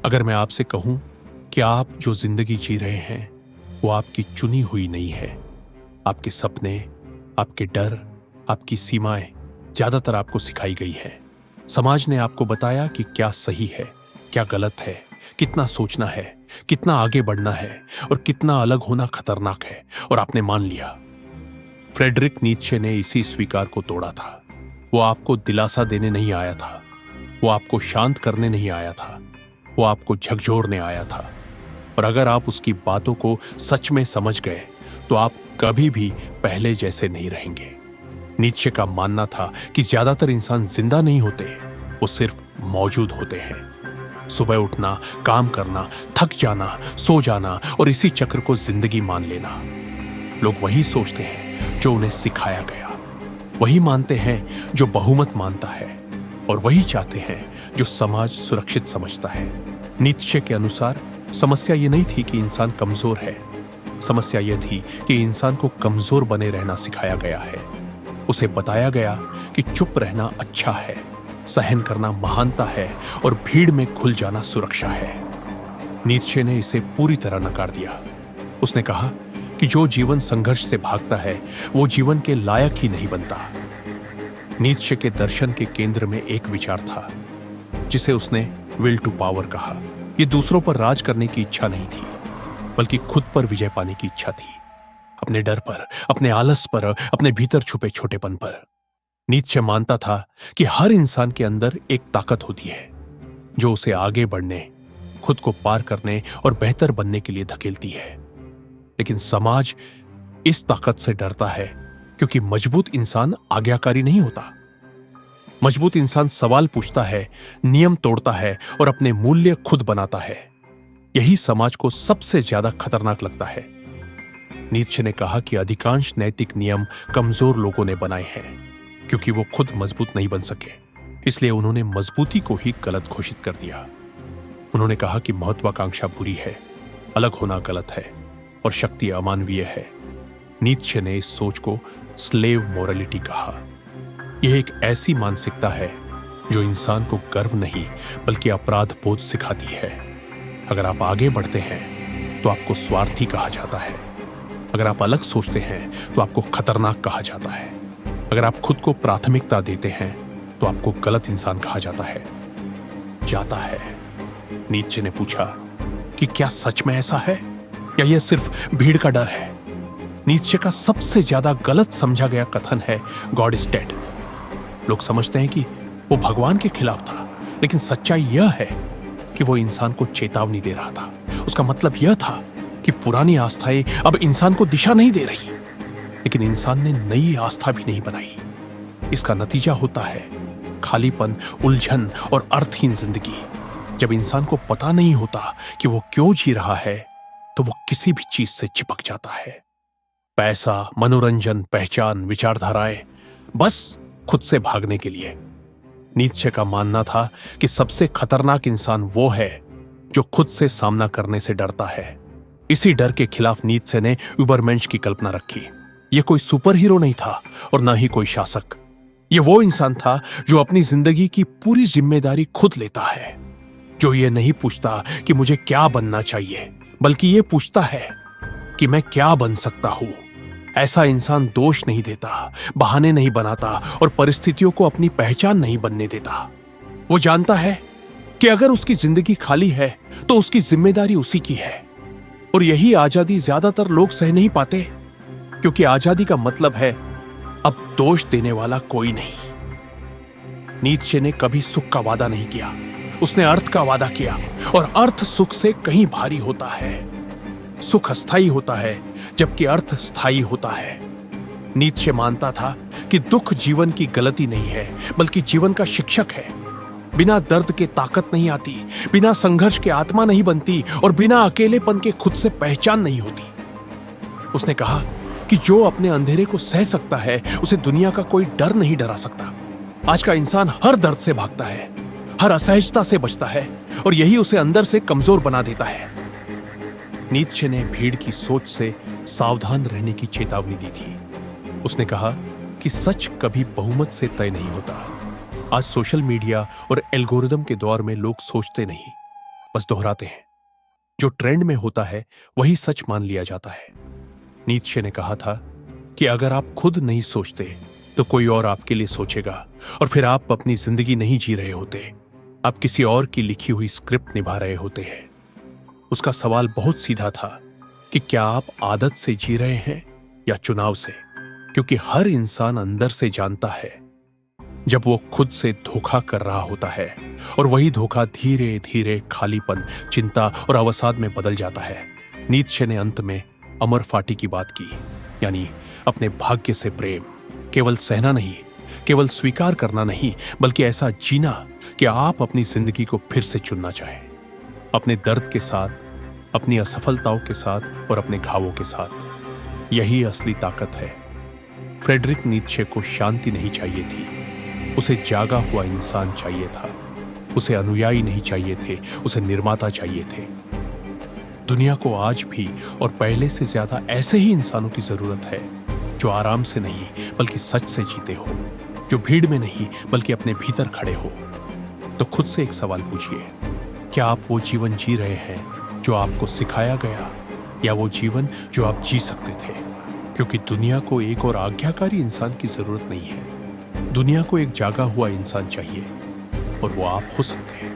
अगर मैं आपसे कहूं कि आप जो जिंदगी जी रहे हैं वो आपकी चुनी हुई नहीं है, आपके सपने, आपके डर, आपकी सीमाएं ज्यादातर आपको सिखाई गई है। समाज ने आपको बताया कि क्या सही है, क्या गलत है, कितना सोचना है, कितना आगे बढ़ना है और कितना अलग होना खतरनाक है, और आपने मान लिया। फ्रेडरिक नीत्शे ने इसी स्वीकार को तोड़ा था। वो आपको दिलासा देने नहीं आया था, वो आपको शांत करने नहीं आया था, वो आपको झकझोरने आया था। और अगर आप उसकी बातों को सच में समझ गए तो आप कभी भी पहले जैसे नहीं रहेंगे। नीत्शे का मानना था कि ज्यादातर इंसान जिंदा नहीं होते, वो सिर्फ मौजूद होते हैं। सुबह उठना, काम करना, थक जाना, सो जाना और इसी चक्र को जिंदगी मान लेना। लोग वही सोचते हैं जो उन्हें सिखाया गया, वही मानते हैं जो बहुमत मानता है, और वही चाहते हैं जो समाज सुरक्षित समझता है। नीत्शे के अनुसार समस्या ये नहीं थी कि इंसान कमजोर है, समस्या यह थी कि इंसान को कमजोर बने रहना सिखाया गया है। उसे बताया गया कि चुप रहना अच्छा है, सहन करना महानता है और भीड़ में खुल जाना सुरक्षा है। नीत्शे ने इसे पूरी तरह नकार दिया। उसने कहा कि जो जीवन संघर्ष से भागता है वो जीवन के लायक ही नहीं बनता। नीत्शे के दर्शन के केंद्र में एक विचार था जिसे उसने विल टू पावर कहा। यह दूसरों पर राज करने की इच्छा नहीं थी, बल्कि खुद पर विजय पाने की इच्छा थी, अपने डर पर, अपने आलस पर, अपने भीतर छुपे छोटेपन पर। नीत्शे मानता था कि हर इंसान के अंदर एक ताकत होती है जो उसे आगे बढ़ने, खुद को पार करने और बेहतर बनने के लिए धकेलती है। लेकिन समाज इस ताकत से डरता है क्योंकि मजबूत इंसान आज्ञाकारी नहीं होता। मजबूत इंसान सवाल पूछता है, नियम तोड़ता है और अपने मूल्य खुद बनाता है। यही समाज को सबसे ज्यादा खतरनाक लगता है। नीत्शे ने कहा कि अधिकांश नैतिक नियम कमजोर लोगों ने बनाए हैं क्योंकि वो खुद मजबूत नहीं बन सके, इसलिए उन्होंने मजबूती को ही गलत घोषित कर दिया। उन्होंने कहा कि महत्वाकांक्षा बुरी है, अलग होना गलत है और शक्ति अमानवीय है। नीत्शे ने इस सोच को स्लेव मोरालिटी कहा। यह एक ऐसी मानसिकता है जो इंसान को गर्व नहीं बल्कि अपराध बोध सिखाती है। अगर आप आगे बढ़ते हैं तो आपको स्वार्थी कहा जाता है, अगर आप अलग सोचते हैं तो आपको खतरनाक कहा जाता है, अगर आप खुद को प्राथमिकता देते हैं तो आपको गलत इंसान कहा जाता है। नीत्शे ने पूछा कि क्या सच में ऐसा है या यह सिर्फ भीड़ का डर है? नीत्शे का सबसे ज्यादा गलत समझा गया कथन है गॉड इज डेड। लोग समझते हैं कि वो भगवान के खिलाफ था, लेकिन सच्चाई यह है कि वो इंसान को चेतावनी दे रहा था। उसका मतलब यह था कि पुरानी आस्थाएं अब इंसान को दिशा नहीं दे रही, लेकिन इंसान ने नई आस्था भी नहीं बनाई। इसका नतीजा होता है खालीपन, उलझन और अर्थहीन जिंदगी। जब इंसान को पता नहीं होता कि वो क्यों जी रहा है तो वो किसी भी चीज से चिपक जाता है। पैसा, मनोरंजन, पहचान, विचारधाराएं, बस खुद से भागने के लिए। नीत्शे का मानना था कि सबसे खतरनाक इंसान वो है जो खुद से सामना करने से डरता है। इसी डर के खिलाफ नीत्शे ने उबरमेंश की कल्पना रखी। यह कोई सुपर हीरो नहीं था और न ही कोई शासक। यह वो इंसान था जो अपनी जिंदगी की पूरी जिम्मेदारी खुद लेता है, जो ये नहीं पूछता कि मुझे क्या बनना चाहिए, बल्कि ये पूछता है कि मैं क्या बन सकता हूं। ऐसा इंसान दोष नहीं देता, बहाने नहीं बनाता और परिस्थितियों को अपनी पहचान नहीं बनने देता। वो जानता है कि अगर उसकी जिंदगी खाली है तो उसकी जिम्मेदारी उसी की है। और यही आजादी ज्यादातर लोग सह नहीं पाते, क्योंकि आजादी का मतलब है अब दोष देने वाला कोई नहीं। नीत्शे ने कभी सुख का वादा नहीं किया, उसने अर्थ का वादा किया, और अर्थ सुख से कहीं भारी होता है। सुख अस्थायी होता है जबकि अर्थ स्थायी होता है। नीत्शे मानता था कि दुख जीवन की गलती नहीं है बल्कि जीवन का शिक्षक है। बिना दर्द के ताकत नहीं आती, बिना संघर्ष के आत्मा नहीं बनती और बिना अकेलेपन के खुद से पहचान नहीं होती। उसने कहा कि जो अपने अंधेरे को सह सकता है उसे दुनिया का कोई डर नहीं डरा सकता। आज का इंसान हर दर्द से भागता है, हर असहजता से बचता है और यही उसे अंदर से कमजोर बना देता है। नीत्शे ने भीड़ की सोच से सावधान रहने की चेतावनी दी थी। उसने कहा कि सच कभी बहुमत से तय नहीं होता। आज सोशल मीडिया और एल्गोरिदम के दौर में लोग सोचते नहीं, बस दोहराते हैं। जो ट्रेंड में होता है वही सच मान लिया जाता है। नीत्शे ने कहा था कि अगर आप खुद नहीं सोचते तो कोई और आपके लिए सोचेगा, और फिर आप अपनी जिंदगी नहीं जी रहे होते, आप किसी और की लिखी हुई स्क्रिप्ट निभा रहे होते हैं। उसका सवाल बहुत सीधा था कि क्या आप आदत से जी रहे हैं या चुनाव से? क्योंकि हर इंसान अंदर से जानता है जब वो खुद से धोखा कर रहा होता है, और वही धोखा धीरे धीरे खालीपन, चिंता और अवसाद में बदल जाता है। नीत्शे ने अंत में अमर फाटी की बात की, यानी अपने भाग्य से प्रेम, केवल सहना नहीं, केवल स्वीकार करना नहीं, बल्कि ऐसा जीना कि आप अपनी जिंदगी को फिर से चुनना चाहें, अपने दर्द के साथ, अपनी असफलताओं के साथ और अपने घावों के साथ। यही असली ताकत है। फ्रेडरिक नीत्शे को शांति नहीं चाहिए थी, उसे जागा हुआ इंसान चाहिए था। उसे अनुयायी नहीं चाहिए थे, उसे निर्माता चाहिए थे। दुनिया को आज भी और पहले से ज्यादा ऐसे ही इंसानों की जरूरत है, जो आराम से नहीं बल्कि सच से जीते हो, जो भीड़ में नहीं बल्कि अपने भीतर खड़े हो। तो खुद से एक सवाल पूछिए, क्या आप वो जीवन जी रहे हैं जो आपको सिखाया गया, या वो जीवन जो आप जी सकते थे? क्योंकि दुनिया को एक और आज्ञाकारी इंसान की जरूरत नहीं है, दुनिया को एक जागा हुआ इंसान चाहिए, और वो आप हो सकते हैं।